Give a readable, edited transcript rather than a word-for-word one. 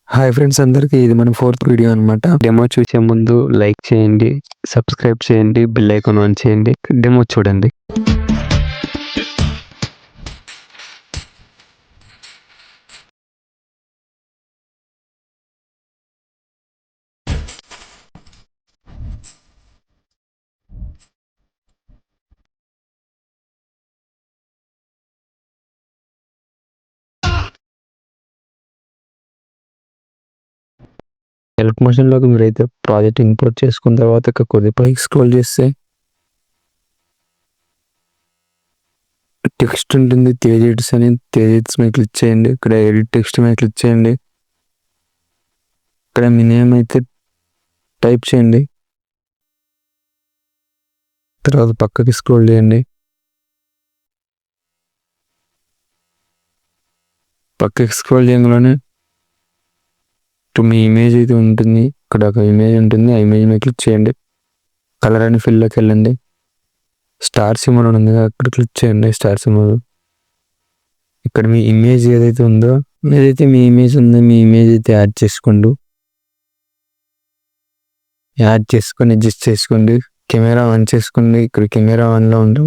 Hi friends అందరికీ ఇది మన ఫోర్త్ వీడియో అనమాట. డెమో చూసే ముందు లైక్ చేయండి, సబ్స్క్రైబ్ చేయండి, బెల్ ఐకాన్ ఆన్ చేయండి. డెమో చూడండి. హెల్ప్ మోషన్లోకి మీరైతే ప్రాజెక్ట్ ఇంపోర్ట్ చేసుకున్న తర్వాత కొద్ది పైకి స్క్రోల్ చేస్తే టెక్స్ట్ ఉంటుంది. తేజ్ అని తేజ్ మీద క్లిక్ చేయండి. ఇక్కడ ఎడిట్ టెక్స్ట్ మీద క్లిక్ చేయండి. ఇక్కడ మీ నేమ్ అయితే టైప్ చేయండి. తర్వాత పక్కకి స్క్రోల్ చేయండి. పక్కకి స్క్రోల్ చేయగానే మీ ఇమేజ్ అయితే ఉంటుంది. ఇక్కడ ఒక ఇమేజ్ ఉంటుంది. ఆ ఇమేజ్ మీద క్లిక్ చేయండి. కలర్ అని ఫిల్లోకి వెళ్ళండి. స్టార్ సింబల్ ఉంది కదా, అక్కడ క్లిక్ చేయండి. స్టార్ సింబల్ ఇక్కడ మీ ఇమేజ్ ఏదైతే ఉందో, ఏదైతే మీ ఇమేజ్ ఉందో మీ ఇమేజ్ అయితే యాడ్ చేసుకొని అడ్జస్ట్ చేసుకోండి. కెమెరా ఆన్ చేసుకోండి. ఇక్కడ కెమెరా ఆన్లో ఉందో